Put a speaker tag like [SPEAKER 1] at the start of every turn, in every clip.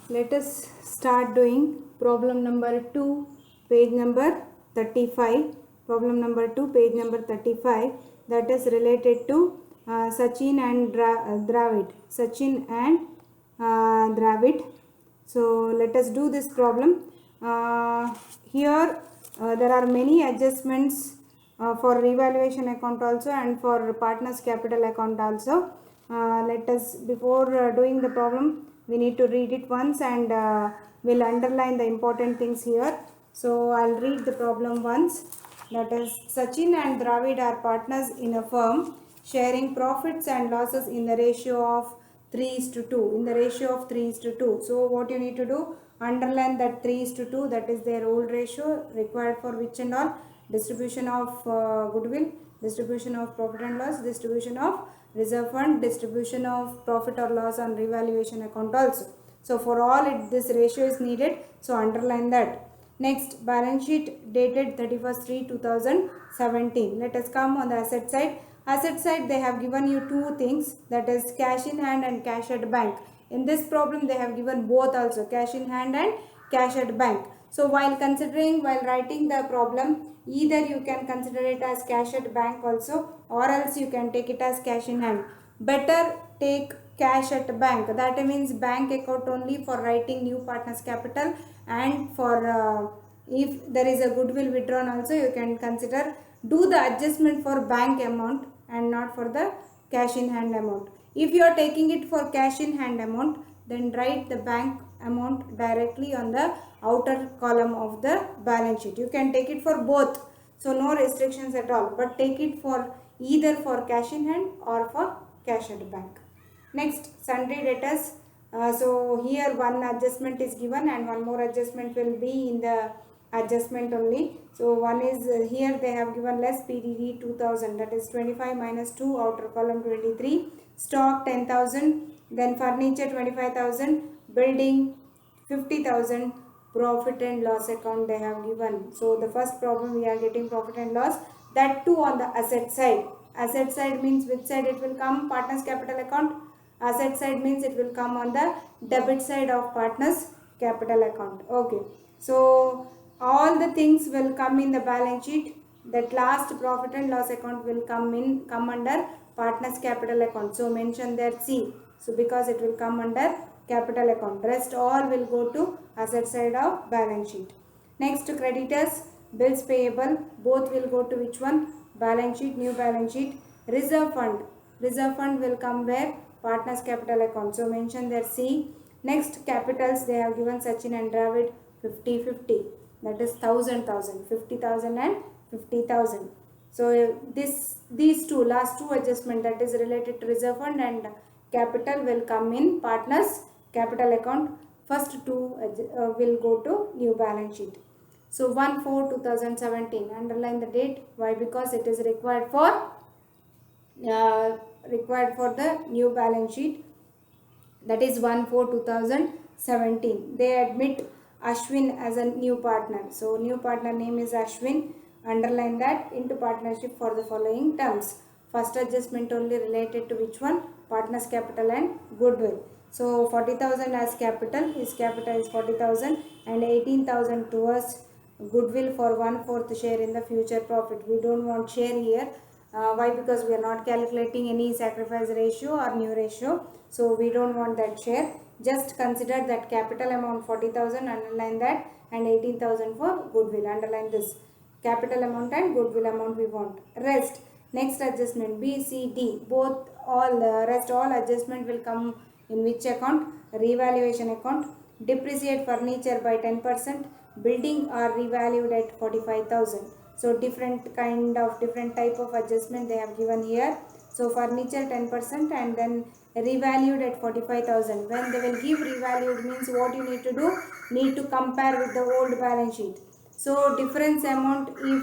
[SPEAKER 1] Let us start doing problem number 2, page number 35. Problem number 2, page number 35, that is related to Sachin and Dravid. Sachin and Dravid. So let us do this problem. Here there are many adjustments for revaluation account also and for partners capital account also. Let us, before doing the problem, we need to read it once and we'll underline the important things here. So I'll read the problem once. That is, Sachin and Dravid are partners in a firm sharing profits and losses in the ratio of 3:2. In the ratio of 3:2. So what you need to do? Underline that 3:2, that is their old ratio required for which and all? Distribution of goodwill, distribution of profit and loss, distribution of reserve fund, distribution of profit or loss on revaluation account also. So for all this ratio is needed, so underline that. Next, balance sheet dated 31st/3/2017. Let us come on the asset side. Asset side, they have given you two things, that is cash in hand and cash at bank. In this problem, they have given both also, cash in hand and cash at bank. So while writing the problem, either you can consider it as cash at bank also, or else you can take it as cash in hand. Better take cash at bank. That means bank account only for writing new partners capital, and for if there is a goodwill withdrawn also, you can consider do the adjustment for bank amount and not for the cash in hand amount. If you are taking it for cash in hand amount, then write the bank amount directly on the outer column of the balance sheet. You can take it for both, so no restrictions at all, but take it for either for cash in hand or for cash at bank. Next, sundry debtors. So here one adjustment is given and one more adjustment will be in the adjustment only. So one is here they have given less PDD 2000, that is 25 minus 2, outer column 23, stock 10,000, then furniture 25,000, building 50,000, profit and loss account they have given. So the first problem we are getting profit and loss, that too on the asset side. Asset side means which side it will come? Partners capital account. Asset side means it will come on the debit side of partners capital account. Okay, so all the things will come in the balance sheet. That last profit and loss account will come under partners capital account. So mention there C. So because it will come under capital account, rest all will go to asset side of balance sheet. Next, creditors, bills payable, both will go to which one? Balance sheet, new balance sheet. Reserve fund will come where? Partners capital account. So mention there C. Next, capitals, they have given Sachin and Dravid 50-50, that is 1,000, 50,000 and 50,000. So these two last two adjustment, that is related to reserve fund and capital, will come in partners capital account. First two will go to new balance sheet. So 1/4/2017, underline the date. Why? Because it is required for the new balance sheet, that is 1/4/2017. They admit Ashwin as a new partner. So new partner name is Ashwin. Underline that, into partnership for the following terms. First adjustment only related to which one? Partners capital and goodwill. So 40,000 as capital, his capital is 40,000, and 18,000 towards goodwill for 1/4 share in the future profit. We don't want share here. Why? Because we are not calculating any sacrifice ratio or new ratio. So we don't want that share. Just consider that capital amount 40,000, underline that, and 18,000 for goodwill. Underline this. Capital amount and goodwill amount we want. Rest. Next adjustment B, C, D. Both all rest all adjustment will come in which account? Revaluation account. Depreciate furniture by 10%. Building are revalued at 45,000. So different type of adjustment they have given here. So furniture 10% and then revalued at 45,000. When they will give revalued means what you need to do? Need to compare with the old balance sheet. So difference amount, if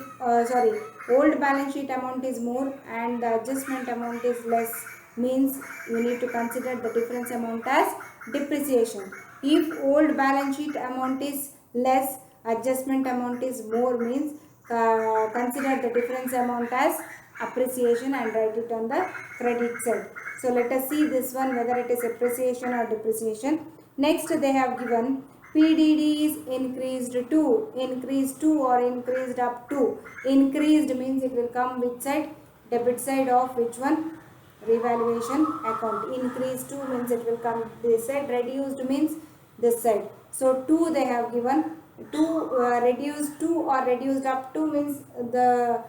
[SPEAKER 1] old balance sheet amount is more and the adjustment amount is less, means you need to consider the difference amount as depreciation. If old balance sheet amount is less, adjustment amount is more, means consider the difference amount as appreciation and write it on the credit side. So let us see this one whether it is appreciation or depreciation. Next they have given PDD is increased to or increased up to. Increased means it will come which side? Debit side of which one? Revaluation account. Increased to means it will come this side. Reduced means this side. So 2 they have given. 2 reduced to or reduced up to means the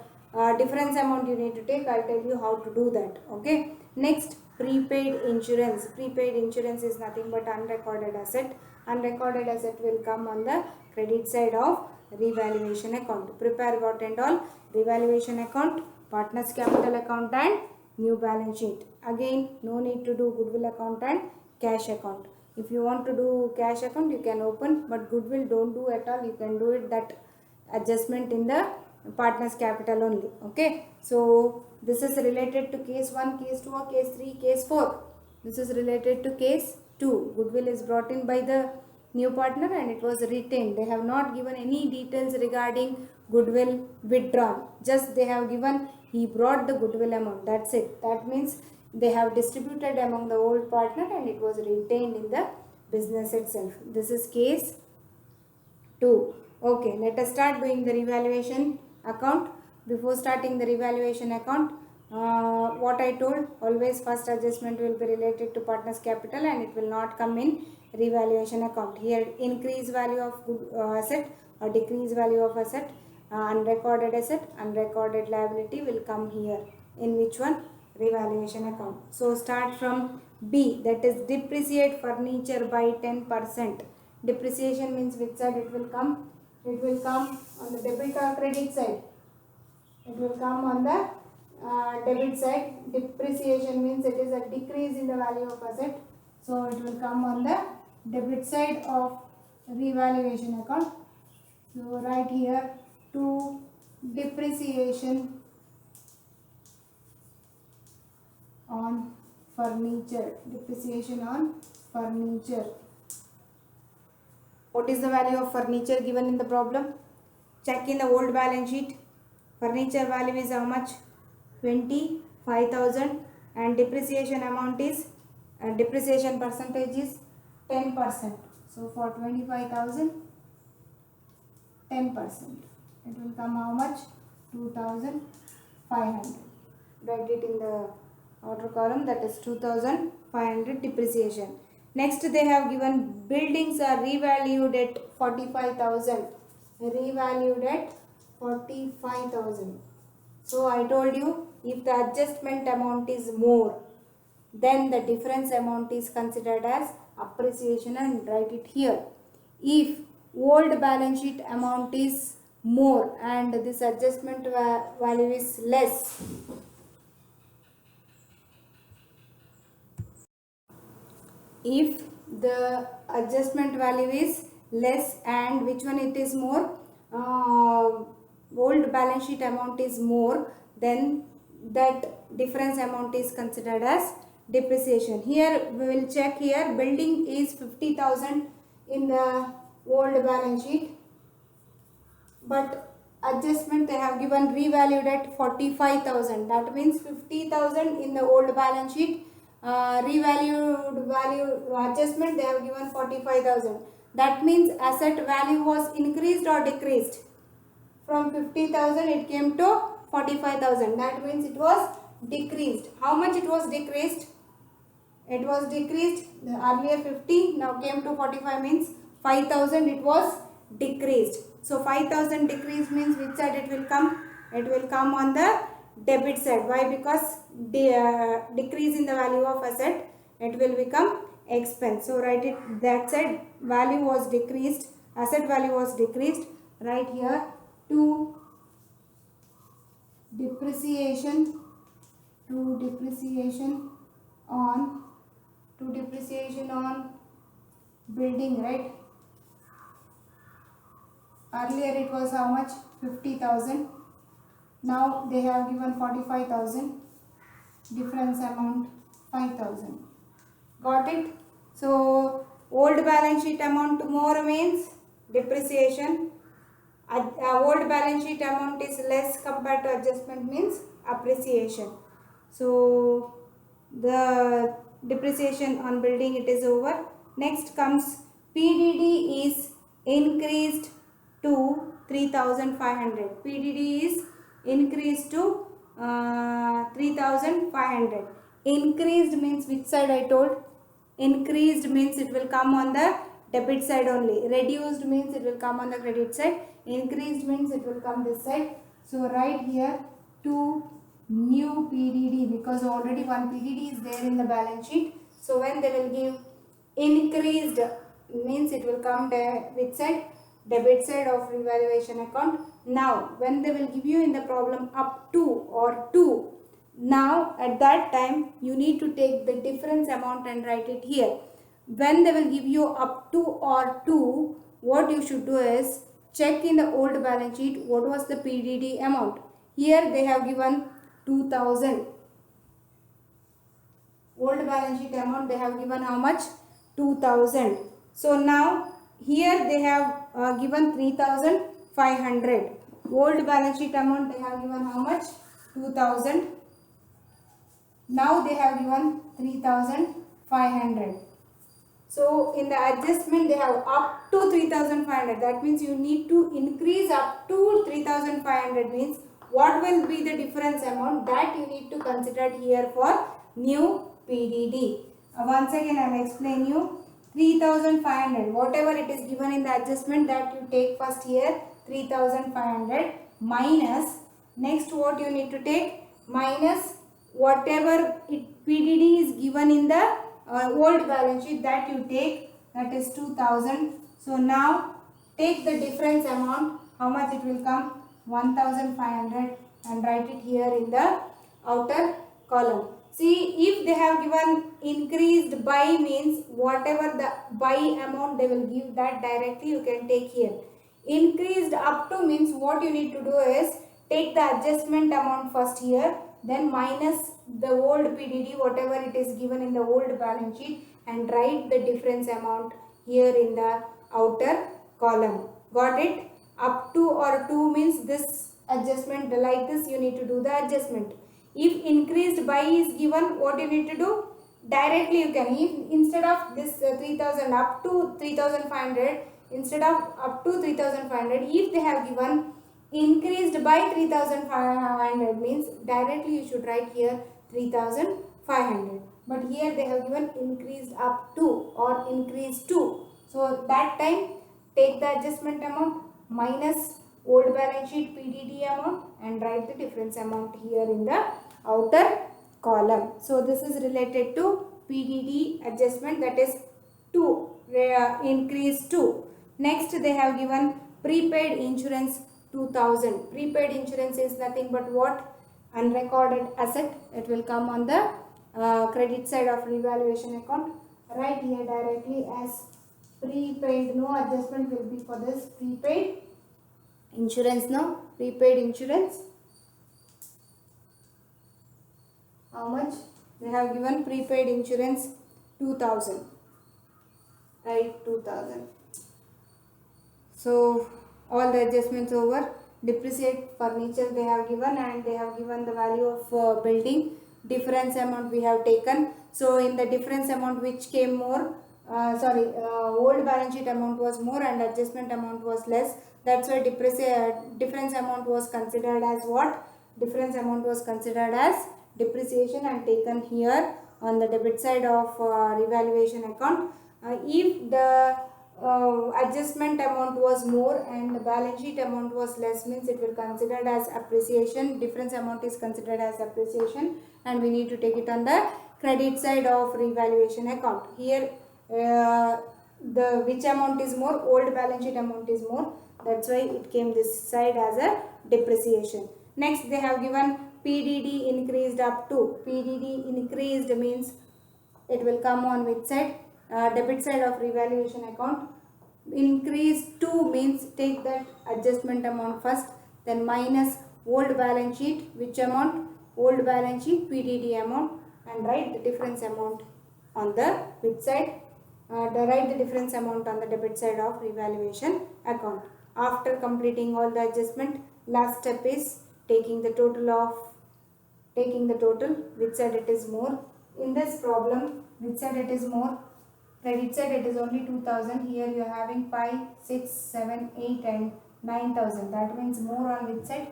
[SPEAKER 1] difference amount you need to take. I'll tell you how to do that. Okay. Next, prepaid insurance. Prepaid insurance is nothing but unrecorded asset. Unrecorded asset will come on the credit side of revaluation account. Prepare what and all? Revaluation account, partners capital account and new balance sheet. Again, no need to do goodwill account and cash account. If you want to do cash account, you can open, but goodwill don't do at all. You can do it that adjustment in the partners capital only. Okay, so this is related to case 1, case 2 or case 3, case 4. This is related to case 2. Goodwill is brought in by the new partner and it was retained. They have not given any details regarding goodwill withdrawn. Just they have given he brought the goodwill amount. That's it. That means they have distributed among the old partner and it was retained in the business itself. This is case 2. Okay, let us start doing the revaluation account. Before starting the revaluation account, what I told, always first adjustment will be related to partners capital and it will not come in revaluation account. Here increase value of asset or decrease value of asset, unrecorded asset, unrecorded liability will come here. In which one? Revaluation account. So start from B, that is depreciate furniture by 10%. Depreciation means which side it will come? It will come on the debit or credit side. It will come on the debit side. Depreciation means it is a decrease in the value of asset. So it will come on the debit side of revaluation account. So write here to depreciation on furniture. Depreciation on furniture. What is the value of furniture given in the problem? Check in the old balance sheet. Furniture value is how much? 25,000 and depreciation amount is depreciation percentage is 10%. So for 25,000, 10%. It will come how much? 2,500. Write it in the outer column, that is 2,500 depreciation. Next they have given buildings are revalued at 45,000. Revalued at 45,000. So I told you if the adjustment amount is more, then the difference amount is considered as appreciation and write it here. If old balance sheet amount is more and this adjustment value is less, if the adjustment value is less and which one it is more, old balance sheet amount is more, then that difference amount is considered as depreciation. Here we will check here, building is 50,000 in the old balance sheet, but adjustment they have given revalued at 45,000. That means 50,000 in the old balance sheet, revalued value adjustment they have given 45,000. That means asset value was increased or decreased. From 50,000 it came to 45,000. That means it was decreased. How much it was decreased? It was decreased, earlier 50 now came to 45 means 5,000 it was decreased. So 5,000 decrease means which side it will come? It will come on the debit side. Why? Because the decrease in the value of asset, it will become expense. So write it that side, value was decreased, asset value was decreased. Right here to depreciation on building, right? Earlier it was how much? 50,000. Now they have given 45,000. Difference amount 5,000. Got it? So old balance sheet amount more means depreciation. Old balance sheet amount is less compared to adjustment means appreciation. So the depreciation on building it is over. Next comes PDD is increased to 3500. PDD is increased to 3500. Increased means which side I told? Increased means it will come on the debit side only. Reduced means it will come on the credit side. Increased means it will come this side. So write here to new PDD because already one PDD is there in the balance sheet. So when they will give increased means it will come which side? Debit side of revaluation account. Now when they will give you in the problem up to or to, now at that time you need to take the difference amount and write it here. When they will give you up to or to, what you should do is check in the old balance sheet what was the PDD amount. Here they have given 2000. Old balance sheet amount they have given how much? 2000. So now here they have given 3500. Old balance sheet amount they have given how much? 2000. Now they have given 3500. So in the adjustment they have up to 3500. That means you need to increase up to 3500 means what will be the difference amount that you need to consider here for new PDD. Once again I will explain you. 3500 whatever it is given in the adjustment that you take first here 3500 minus next what you need to take minus whatever PDD is given in the old balance sheet that you take, that is 2000. So now take the difference amount, how much it will come? 1500 and write it here in the outer column. See, if they have given increased by means whatever the by amount they will give that directly you can take here. Increased up to means what you need to do is take the adjustment amount first here, then minus the old PDD whatever it is given in the old balance sheet and write the difference amount here in the outer column. Got it? Up to or to means this adjustment like this you need to do the adjustment. If increased by is given, what you need to do? Directly you can, if instead of this 3000 up to 3500, instead of up to 3500, if they have given increased by 3500 means directly you should write here 3500. But here they have given increased up to or increased to. So that time take the adjustment amount minus old balance sheet PDD amount and write the difference amount here in the outer column. So this is related to PDD adjustment, that is to increase to. Next they have given prepaid insurance 2000. Prepaid insurance is nothing but what? Unrecorded asset. It will come on the credit side of revaluation account. Write here directly as prepaid. No adjustment will be for this prepaid insurance. No prepaid insurance. How much? They have given prepaid insurance 2000. Right, 2000. So all the adjustments over. Depreciate furniture they have given and they have given the value of building. Difference amount we have taken. So in the difference amount which came more, old balance sheet amount was more and adjustment amount was less. That's why difference amount was considered as what? Difference amount was considered as depreciation and taken here on the debit side of revaluation account. If the adjustment amount was more and the balance sheet amount was less means it will considered as appreciation. Difference amount is considered as appreciation and we need to take it on the credit side of revaluation account. Here the which amount is more? Old balance sheet amount is more. That's why it came this side as a depreciation. Next they have given PDD increased up to. PDD increased means it will come on which side? Debit side of revaluation account. Increased to means take that adjustment amount first, then minus old balance sheet. Which amount? Old balance sheet PDD amount and write the difference amount on the which side? Write the difference amount on the debit side of revaluation account. After completing all the adjustment, last step is taking the total of taking the total, which side it is more. In this problem, which side it is more? Credit side it is only 2000. Here you are having 5, 6, 7, 8 and 9000. That means more on which side?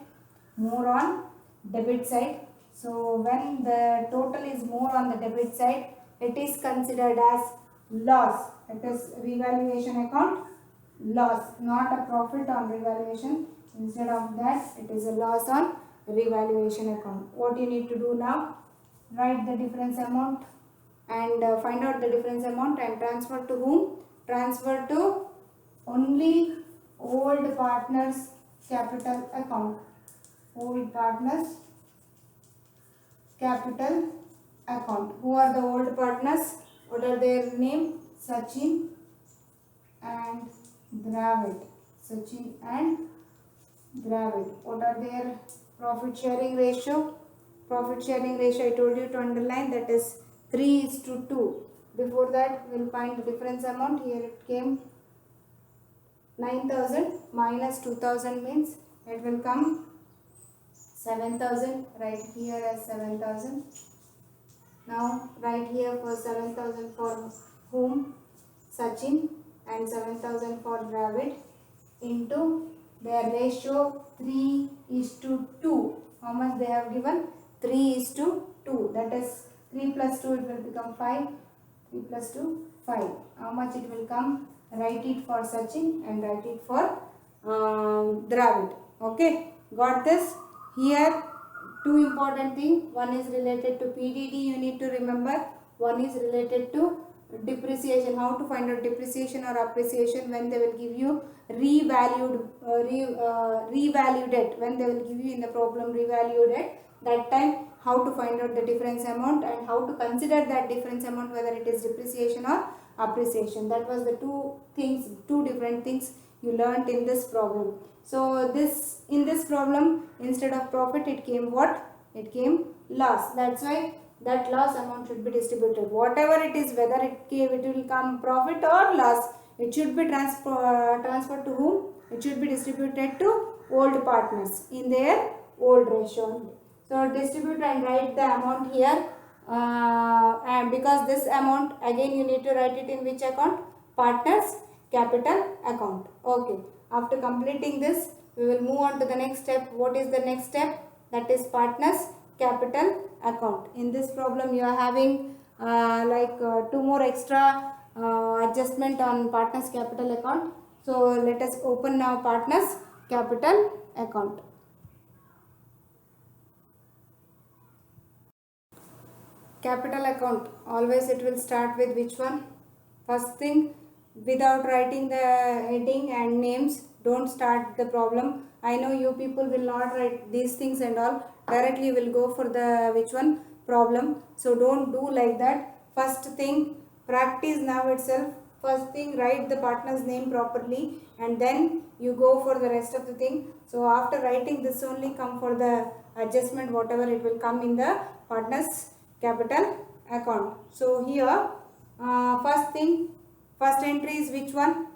[SPEAKER 1] More on debit side. So when the total is more on the debit side, it is considered as loss. It is revaluation account loss, not a profit on revaluation. Instead of that, it is a loss on revaluation account. What you need to do now? Write the difference amount and find out the difference amount and transfer to whom? Transfer to only old partners capital account. Old partners capital account. Who are the old partners? What are their name? Sachin and Dravid. Sachin and Dravid. What are their profit sharing ratio? Profit sharing ratio I told you to underline, that is 3:2. Before that we'll find the difference amount. Here it came 9000 minus 2000 means it will come 7000. Right here as 7000. Now right here for 7000 for whom? Sachin, and 7000 for Dravid, into their ratio 3:2. How much they have given? 3:2. That is 3 plus 2 it will become 5. 3 plus 2 5. How much it will come? Write it for Sachin and write it for Dravid. Okay, got this? Here two important things. One is related to PDD, you need to remember. One is related to depreciation. How to find out depreciation or appreciation when they will give you revalued it. When they will give you in the problem revalued it, that time how to find out the difference amount and how to consider that difference amount, whether it is depreciation or appreciation. That was the two different things you learnt in this problem. So in this problem, instead of profit it came what? It came loss. That's why that loss amount should be distributed. Whatever it is, whether it will come profit or loss, it should be transferred to whom? It should be distributed to old partners in their old ratio. So distribute and write the amount here, and because this amount again you need to write it in which account? Partners capital account. Okay, after completing this we will move on to the next step. What is the next step? That is partners capital account. In this problem you are having two more extra adjustment on partners capital account. So let us open now partners capital account. Capital account, always it will start with which one? First thing, without writing the heading and names, don't start the problem. I know you people will not write these things and all, directly will go for the which one? Problem. So don't do like that. First thing, practice now itself. First thing, write the partner's name properly and then you go for the rest of the thing. So after writing this only come for the adjustment, whatever it will come in the partner's capital account. So here first thing, first entry is which one?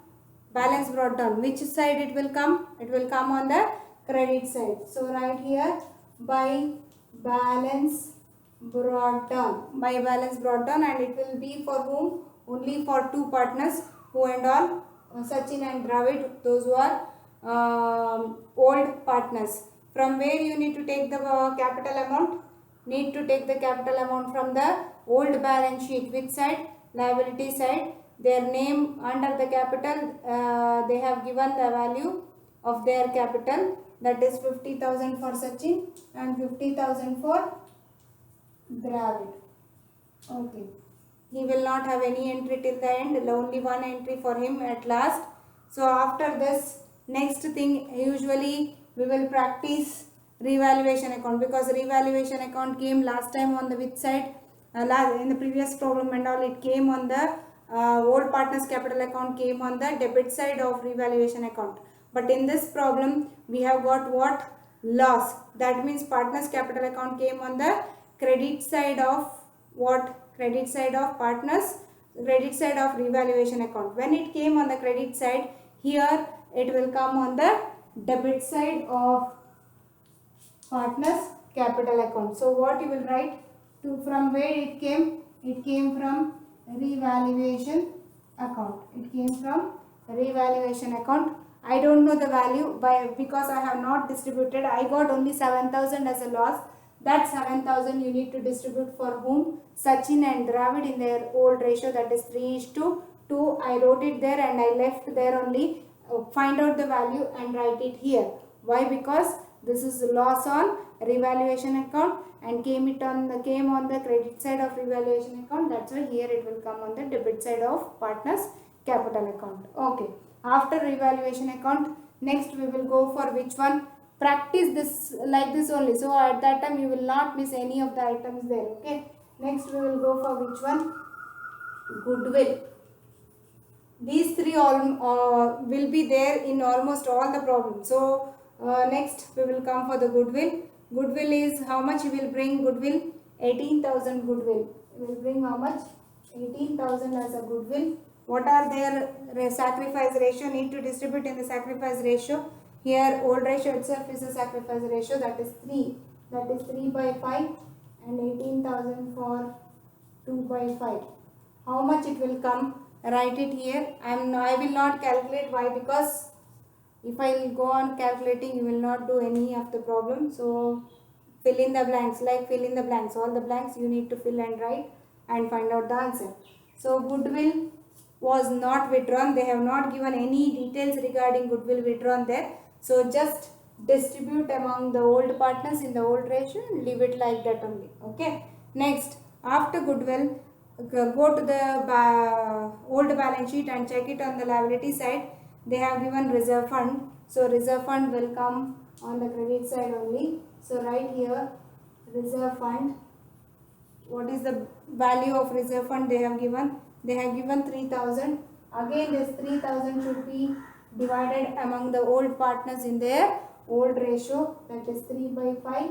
[SPEAKER 1] Balance brought down. Which side it will come? It will come on the credit side. So write here by balance brought down. By balance brought down, and it will be for whom? Only for two partners, who and all? Sachin and Dravid, those who are old partners. From where you need to take the capital amount? Need to take the capital amount from the old balance sheet. Which side? Liability side. Their name under the capital, they have given the value of their capital, that is 50,000 for Sachin and 50,000 for Dravid. Okay. He will not have any entry till the end, only one entry for him at last. So after this, next thing, usually we will practice revaluation account, because revaluation account came last time on the which side? In the previous problem and all, it came on the old partners capital account, came on the debit side of revaluation account. But in this problem we have got what? Loss. That means partners capital account came on the credit side of what? Credit side of partners, credit side of revaluation account. When it came on the credit side, here it will come on the debit side of partners capital account. So what you will write? To from where it came? It came from revaluation account. It came from revaluation account. I don't know the value because I have not distributed. I got only 7,000 as a loss. That 7,000 you need to distribute for whom? Sachin and Dravid in their old ratio, that is 3:2. I wrote it there and I left there only. Find out the value and write it here. Why? Because this is loss on revaluation account and came on the credit side of revaluation account. That's why here it will come on the debit side of partners capital account. Okay. After revaluation account, next we will go for which one? Practice this like this only. So at that time you will not miss any of the items there. Okay. Next we will go for which one? Goodwill. These three all will be there in almost all the problems. So next we will come for the goodwill. Goodwill is how much you will bring goodwill? 18,000 goodwill. You will bring how much? 18,000 as a goodwill. What are their sacrifice ratio? Need to distribute in the sacrifice ratio. Here old ratio itself is a sacrifice ratio, that is 3. That is 3/5 and 18,000 for 2/5. How much it will come? Write it here. I will not calculate. Why? Because if I will go on calculating, you will not do any of the problem. So fill in the blanks, like fill in the blanks. All the blanks you need to fill and write and find out the answer. So goodwill was not withdrawn. They have not given any details regarding goodwill withdrawn there. So just distribute among the old partners in the old ratio and leave it like that only. Okay. Next, after goodwill, go to the old balance sheet and check it on the liability side. They have given reserve fund. So reserve fund will come on the credit side only. So write here reserve fund. What is the value of reserve fund they have given? They have given 3,000. Again this 3,000 should be divided among the old partners in their old ratio, that is 3/5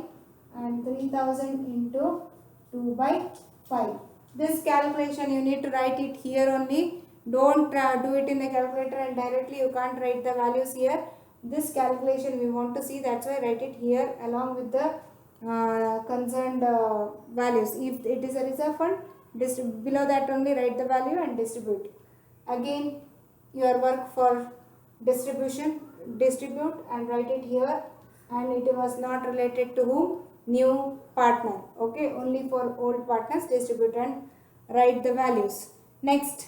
[SPEAKER 1] and 3,000 into 2/5. This calculation you need to write it here only. Don't do it in the calculator and directly you can't write the values here. This calculation we want to see, that's why write it here along with the concerned values. If it is a reserve fund, below that only write the value and distribute. Again your work for distribution, distribute and write it here, and it was not related to whom? New partner. Okay, only for old partners distribute and write the values. Next,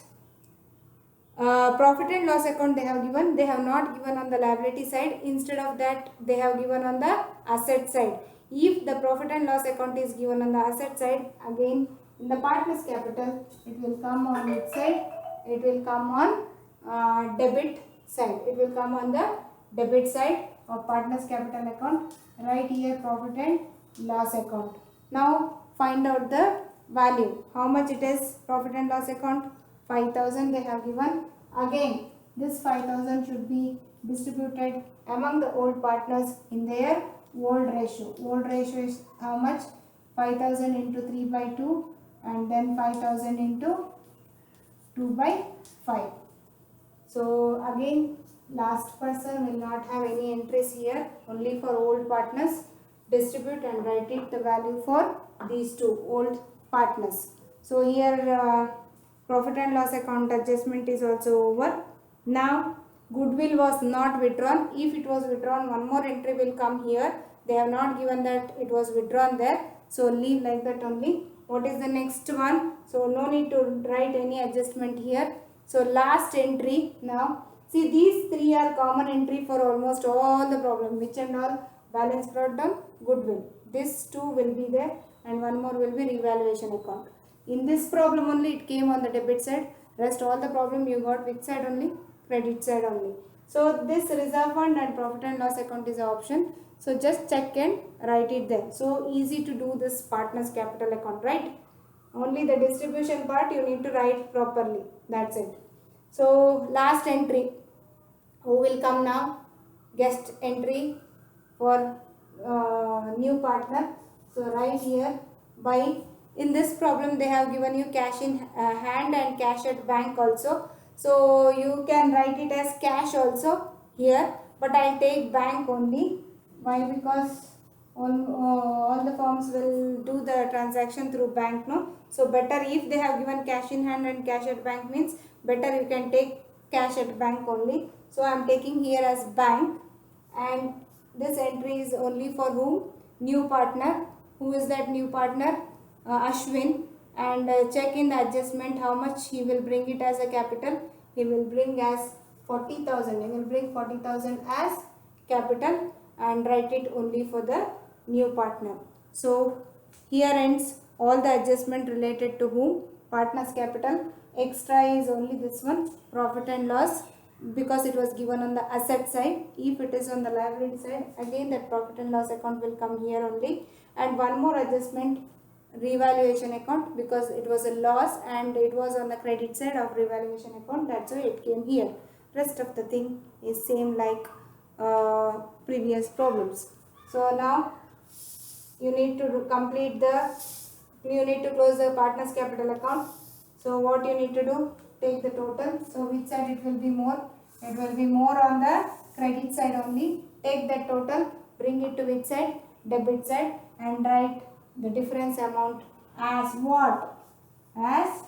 [SPEAKER 1] profit and loss account they have given. They have not given on the liability side. Instead of that they have given on the asset side. If the profit and loss account is given on the asset side, again in the partners capital it will come on which side? It will come on debit side. It will come on the debit side of partners capital account. Write here profit and loss account. Now find out the value. How much it is? Profit and loss account 5,000 they have given. Again this 5,000 should be distributed among the old partners in their old ratio. Old ratio is how much? 5,000 into 3/2 and then 5,000 into 2/5. So again last person will not have any entries here, only for old partners. Distribute and write it the value for these two old partners. So here profit and loss account adjustment is also over. Now goodwill was not withdrawn. If it was withdrawn, one more entry will come here. They have not given that it was withdrawn there. So leave like that only. What is the next one? So no need to write any adjustment here. So last entry now. See, these three are common entry for almost all the problem. Which and all? Balance brought down, goodwill. This two will be there and one more will be revaluation account. In this problem only it came on the debit side. Rest all the problem you got which side only? Credit side only. So this reserve fund and profit and loss account is an option. So just check and write it there. So easy to do this partners capital account, right? Only the distribution part you need to write properly. That's it. So last entry, who will come now? Guest entry for new partner. So write here by. In this problem they have given you cash in hand and cash at bank also. So you can write it as cash also here, but I'll take bank only. Why? Because all the firms will do the transaction through bank, no? So better if they have given cash in hand and cash at bank means better you can take cash at bank only. So I am taking here as bank, and this entry is only for whom? New partner. Who is that new partner? Ashwin. And check in the adjustment how much he will bring it as a capital. He will bring as 40,000. He will bring 40,000 as capital and write it only for the new partner. So here ends all the adjustment related to whom? Partner's capital. Extra is only this one, profit and loss, because it was given on the asset side. If it is on the liability side, again that profit and loss account will come here only. And one more adjustment, revaluation account, because it was a loss and it was on the credit side of revaluation account, that's why it came here. Rest of the thing is same like previous problems. So now you need to you need to close the partner's capital account. So what you need to do, take the total. So which side it will be more? It will be more on the credit side only. Take that total, bring it to which side? Debit side, and write the difference amount as what? As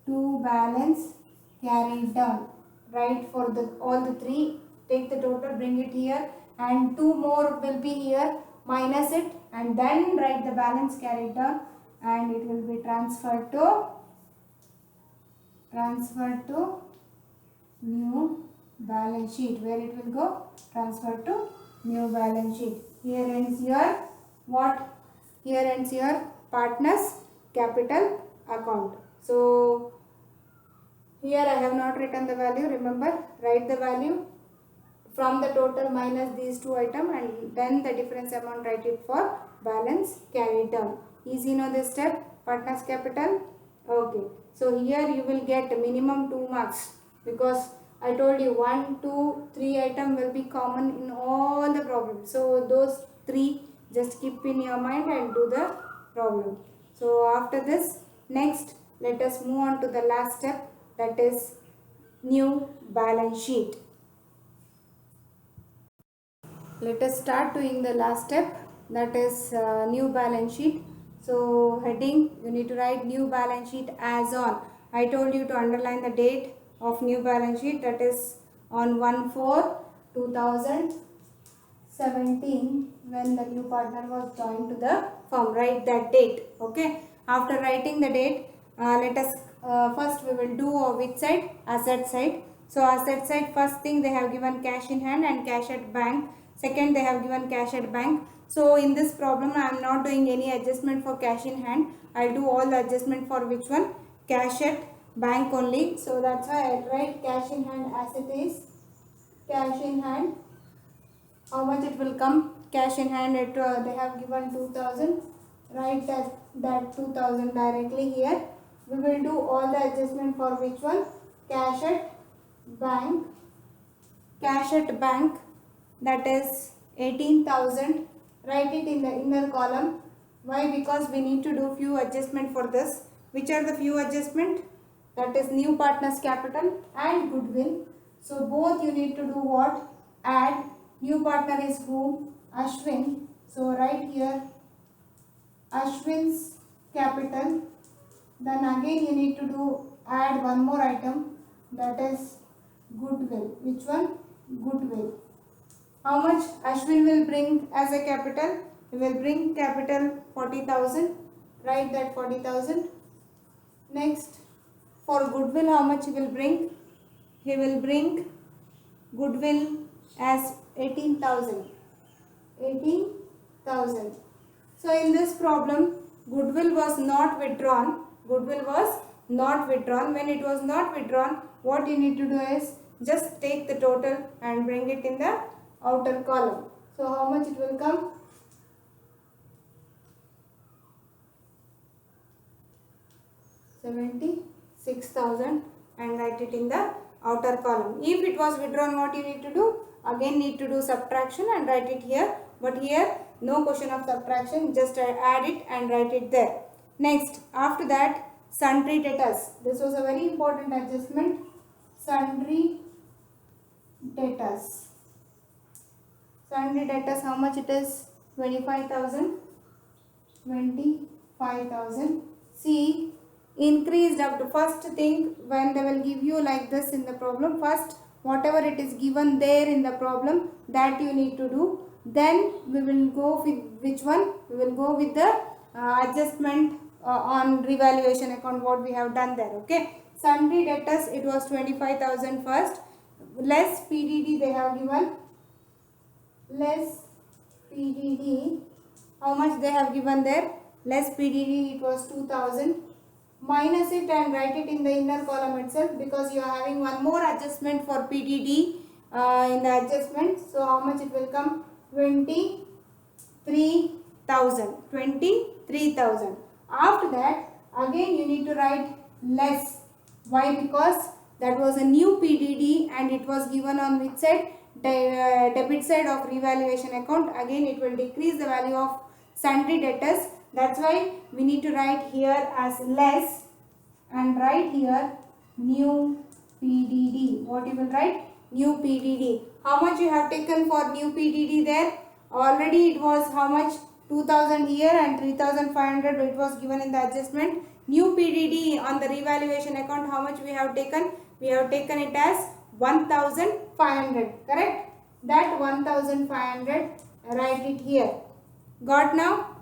[SPEAKER 1] to balance carried down. Right, for the all the three, take the total, bring it here, and two more will be here, minus it, and then write the balance carried down, and it will be transferred to new balance sheet. Where it will go? Transferred to new balance sheet. Here ends your what? Here ends your partner's capital account. So here I have not written the value. Remember, write the value from the total minus these two items, and then the difference amount write it for balance carried down. Easy, know this step? Partner's capital. Okay. So here you will get minimum 2 marks, because I told you 1, 2, 3 item will be common in all the problems. So those 3 just keep in your mind and do the problem. So after this, next let us move on to the last step, that is new balance sheet. Let us start doing the last step, that is new balance sheet. So heading, you need to write new balance sheet as on. I told you to underline the date of new balance sheet, that is on 1/4/2017, when the new partner was joined to the firm. Write that date. Okay. After writing the date, let us first we will do which side? Asset side. So asset side, first thing they have given cash in hand and cash at bank. Second, they have given cash at bank. So in this problem, I am not doing any adjustment for cash in hand. I will do all the adjustment for which one? Cash at bank only. So that's why I write cash in hand as it is. Cash in hand. How much it will come? Cash in hand, they have given 2,000. Write that 2,000 directly here. We will do all the adjustment for which one? Cash at bank. Cash at bank, that is 18,000. Write it in the inner column. Why? Because we need to do few adjustment for this. Which are the few adjustment? That is new partner's capital and goodwill. So both you need to do what? Add. New partner is who? Ashwin. So write here Ashwin's capital. Then again you need to do add one more item, that is goodwill. Which one? Goodwill. How much Ashwin will bring as a capital? He will bring capital 40,000. Write that 40,000. Next, for goodwill, how much he will bring? He will bring goodwill as 18,000. 18,000. So in this problem, goodwill was not withdrawn. Goodwill was not withdrawn. When it was not withdrawn, what you need to do is just take the total and bring it in the outer column. So how much it will come? 76,000, and write it in the outer column. If it was withdrawn, what you need to do? Again need to do subtraction and write it here. But here no question of subtraction, just add it and write it there. Next, after that, sundry debtors. This was a very important adjustment. Sundry debtors. Sundry debtors, how much it is? 25,000, 25,000. See, increased up to first thing when they will give you like this in the problem. First, whatever it is given there in the problem, that you need to do. Then we will go with which one? We will go with the adjustment on revaluation account, what we have done there. Okay. Sundry debtors, it was 25,000 first. Less PDD they have given. Less PDD, how much they have given there? Less PDD, it was 2000. Minus it and write it in the inner column itself, because you are having one more adjustment for PDD in the adjustment. So how much it will come? 23,000. 23,000. After that, again you need to write less. Why? Because that was a new PDD and it was given on which side? Debit side of revaluation account. Again it will decrease the value of sundry debtors. That's why we need to write here as less and write here new PDD. What you will write? New PDD. How much you have taken for new PDD there? Already it was how much? 2000 here and 3500 it was given in the adjustment. New PDD on the revaluation account, how much we have taken? We have taken it as 1500, correct? That 1500, write it here. Got now?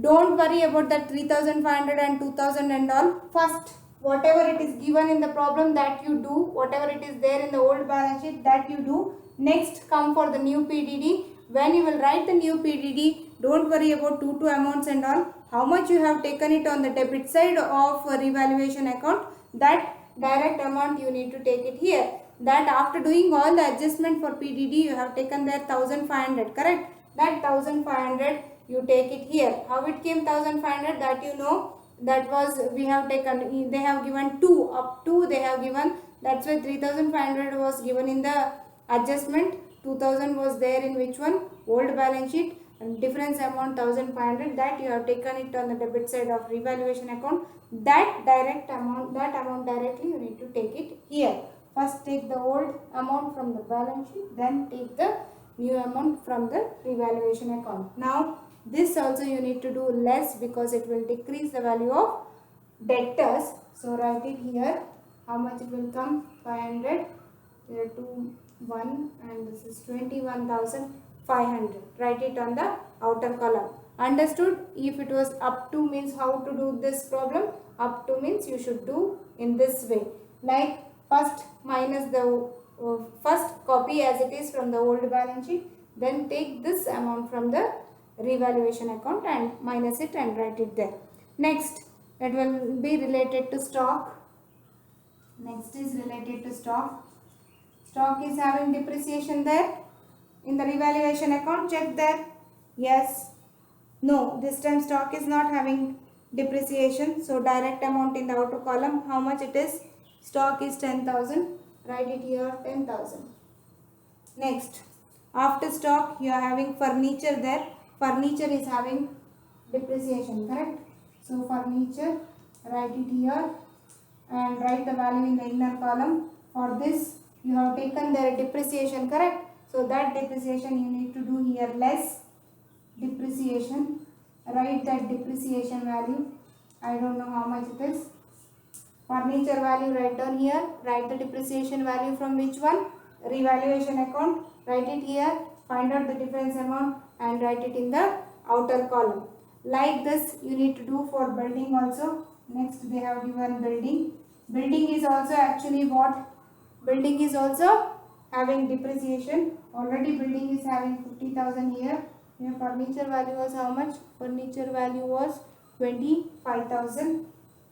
[SPEAKER 1] Don't worry about that 3500 and 2000 and all. First, whatever it is given in the problem, that you do. Whatever it is there in the old balance sheet, that you do. Next, come for the new PDD. When you will write the new PDD, don't worry about two amounts and all. How much you have taken it on the debit side of revaluation account, that direct amount you need to take it here. That after doing all the adjustment for PDD, you have taken there 1500, correct? That 1500 you take it here. How it came 1500, that you know, that was we have taken, they have given 2, up to they have given, that's why 3500 was given in the adjustment. 2000 was there in which one? Old balance sheet. And difference amount 1500, that you have taken it on the debit side of revaluation account. That amount directly you need to take it here. First take the old amount from the balance sheet, then take the new amount from the revaluation account. Now this also you need to do less, because it will decrease the value of debtors. So write it here. How much it will come? 500. Here 2, 1, and this is 21,500. Write it on the outer column. Understood? If it was up to means how to do this problem? Up to means you should do in this way. Like first minus the first copy as it is from the old balance sheet. Then take this amount from the revaluation account and minus it and write it there. Next, it will be related to stock. Next is related to stock. Stock is having depreciation there in the revaluation account. Check there. Yes. No, this time stock is not having depreciation. So direct amount in the outer column, how much it is? Stock is 10,000. Write it here, 10,000. Next, after stock you are having furniture there. Furniture is having depreciation, correct? So furniture, write it here and write the value in the inner column. For this you have taken their depreciation, correct? So that depreciation you need to do here less depreciation. Write that depreciation value. I don't know how much it is. Furniture value write down here. Write the depreciation value from which one? Revaluation account. Write it here. Find out the difference amount and write it in the outer column. Like this you need to do for building also. Next they have given building. Building is also actually what? Building is also having depreciation. Already building is having 50,000 here. Here furniture value was how much? Furniture value was 25,000.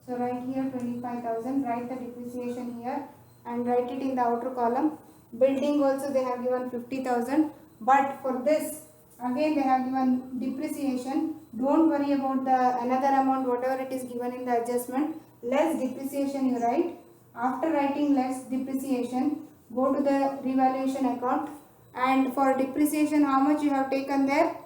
[SPEAKER 1] So write here 25,000. Write the depreciation here and write it in the outer column. Building also they have given 50,000. But for this again they have given depreciation. Don't worry about the another amount, whatever it is given in the adjustment. Less depreciation you write. After writing less depreciation, go to the revaluation account, and for depreciation how much you have taken there?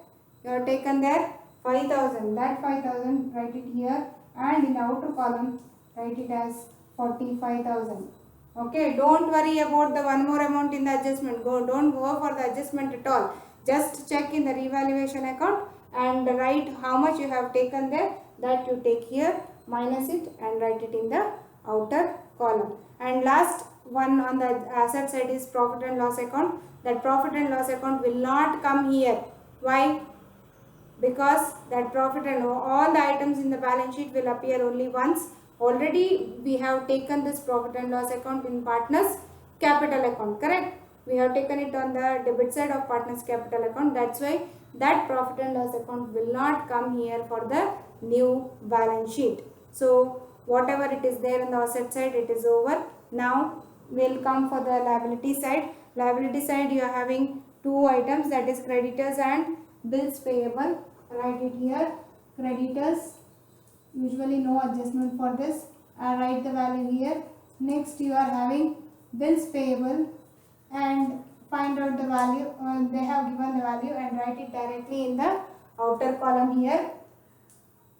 [SPEAKER 1] You have taken there 5,000. That 5,000 write it here and in the outer column write it as 45,000. Okay, don't worry about the one more amount in the adjustment. Don't go for the adjustment at all. Just check in the revaluation account and write how much you have taken there, that you take here, minus it and write it in the outer column. And last one on the asset side is profit and loss account. That profit and loss account will not come here. Why? Because that profit and all the items in the balance sheet will appear only once. Already we have taken this profit and loss account in partners capital account, correct? We have taken it on the debit side of partners capital account. That's why that profit and loss account will not come here for the new balance sheet. So whatever it is there on the asset side, it is over. Now we'll come for the liability side. Liability side, you are having two items, that is creditors and bills payable. Write it here, creditors, usually no adjustment for this. Write the value here. Next you are having bills payable and find out the value. They have given the value and write it directly in the outer column here.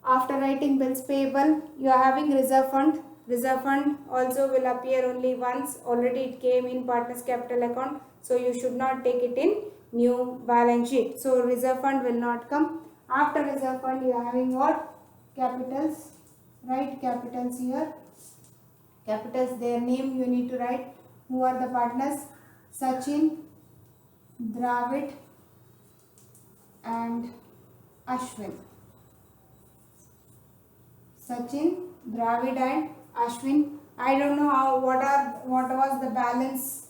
[SPEAKER 1] After writing bills payable, you are having reserve fund. Reserve fund also will appear only once. Already it came in partners capital account, so you should not take it in new balance sheet. So reserve fund will not come. After reserve fund, you are having what? Capitals. Write capitals here. Capitals, their name you need to write. Who are the partners? Sachin, Dravid and Ashwin. Sachin, Dravid and Ashwin. I don't know what was the balance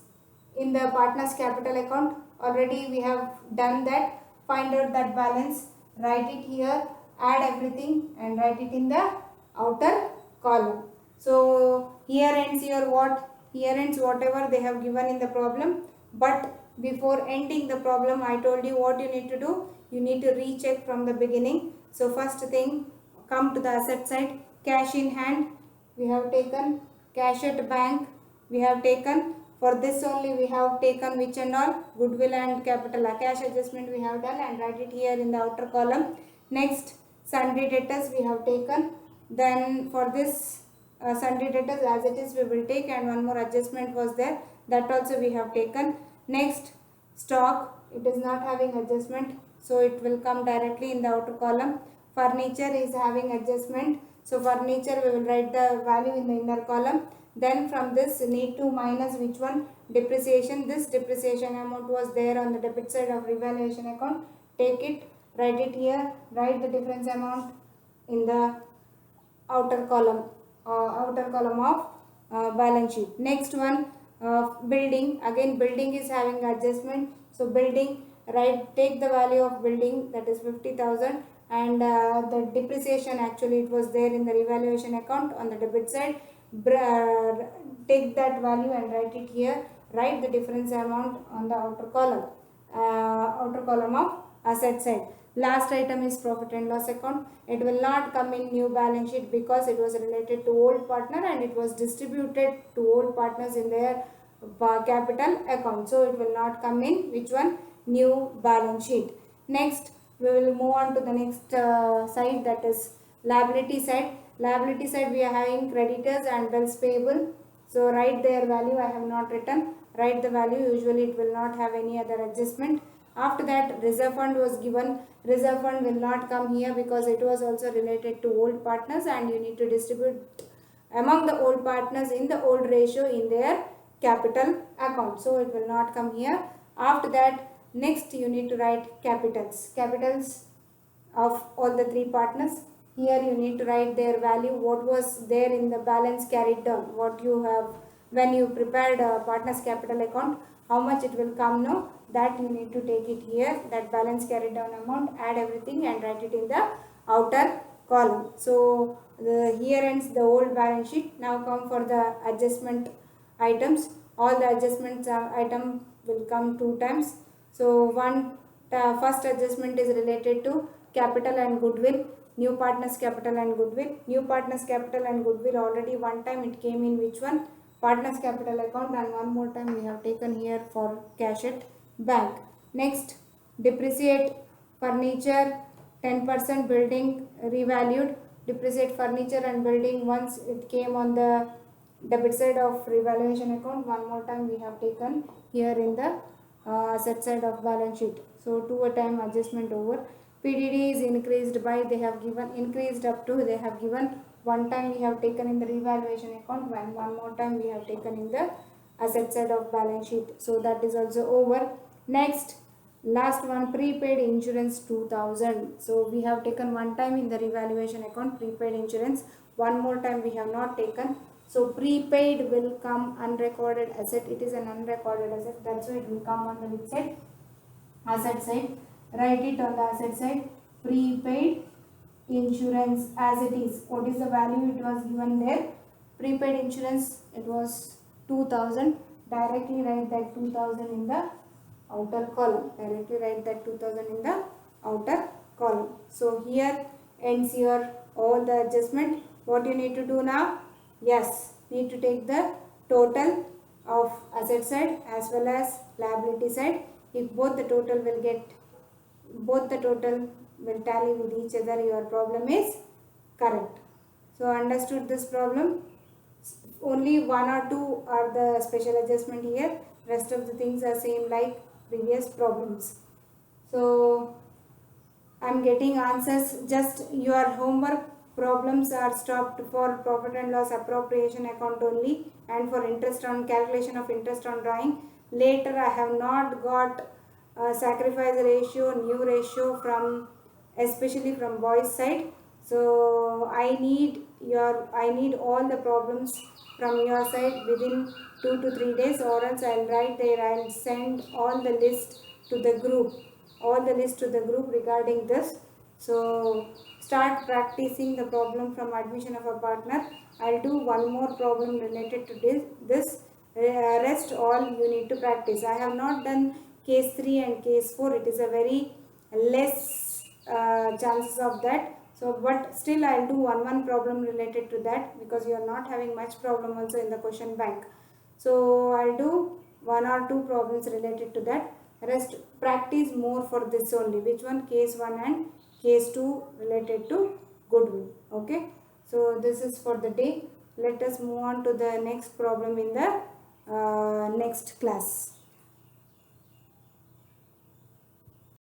[SPEAKER 1] in the partners capital account. Already we have done that. Find out that balance, write it here, add everything and write it in the outer column. So here ends your what? Here ends whatever they have given in the problem. But before ending the problem, I told you what you need to do. You need to recheck from the beginning. So first thing, come to the asset side. Cash in hand, we have taken. Cash at bank, we have taken. For this only we have taken which and all? Goodwill and capital. Cash adjustment we have done and write it here in the outer column. Next, sundry debtors we have taken. Then for this sundry debtors as it is we will take, and one more adjustment was there, that also we have taken. Next, stock, it is not having adjustment, so it will come directly in the outer column. Furniture is having adjustment, so furniture we will write the value in the inner column. Then from this need to minus which one? Depreciation. This depreciation amount was there on the debit side of revaluation account. Take it, write it here, write the difference amount in the outer column of balance sheet. Next one, building. Again building is having adjustment, so building, take the value of building, that is 50,000, and the depreciation actually it was there in the revaluation account on the debit side. Take that value and write it here, write the difference amount on the outer column of asset side. Last item is profit and loss account. It will not come in new balance sheet because it was related to old partner and it was distributed to old partners in their capital account. So it will not come in which one? New balance sheet. Next, we will move on to the next side, that is liability side. Liability side we are having creditors and bills payable. So write their value, I have not written. Write the value, usually it will not have any other adjustment. After that, reserve fund was given. Reserve fund will not come here because it was also related to old partners and you need to distribute among the old partners in the old ratio in their capital account. So it will not come here. After that, next you need to write capitals. Capitals of all the three partners. Here you need to write their value, what was there in the balance carried down, what you have when you prepared a partners capital account, how much it will come now, that you need to take it here, that balance carried down amount, add everything and write it in the outer column. So here ends the old balance sheet. Now come for the adjustment items. All the adjustments item will come two times. So first adjustment is related to capital and goodwill. New partners capital and goodwill. New partners capital and goodwill already one time it came in which one? Partners capital account, and one more time we have taken here for cash at bank. Next, depreciate furniture 10%, building revalued. Depreciate furniture and building once it came on the debit side of revaluation account. One more time we have taken here in the asset side of balance sheet. So 2 a time adjustment over. PDD is increased by, they have given increased up to, they have given one time we have taken in the revaluation account, one more time we have taken in the asset side of balance sheet. So that is also over. Next, last one, prepaid insurance 2000. So we have taken one time in the revaluation account prepaid insurance, one more time we have not taken. So prepaid will come unrecorded asset. It is an unrecorded asset. That's why it will come on the which side? Asset side. Write it on the asset side. Prepaid insurance as it is. What is the value it was given there? Prepaid insurance, it was 2000. Directly write that 2000 in the outer column. Directly write that 2000 in the outer column. So here ends your all the adjustment. What you need to do now? Yes, need to take the total of asset side as well as liability side. If both the total will tally with each other, your problem is correct. So understood this problem? Only one or two are the special adjustment here. Rest of the things are same like previous problems. So I'm getting answers. Just your homework problems are stopped for profit and loss appropriation account only, and for interest on calculation of interest on drawing. Later I have not got sacrifice ratio, new ratio from, especially from boys side. So I need all the problems from your side within 2 to 3 days, or else I'll write there, I'll send all the list to the group, regarding this. So start practicing the problem from admission of a partner. I'll do one more problem related to this. Rest all you need to practice. I have not done case 3 and case 4. It is a very less chances of that. So but still I'll do one problem related to that, because you are not having much problem also in the question bank. So I'll do one or two problems related to that. Rest practice more for this only. Which one? Case 1 and case 2 related to goodwill. Okay. So this is for the day. Let us move on to the next problem in the next class.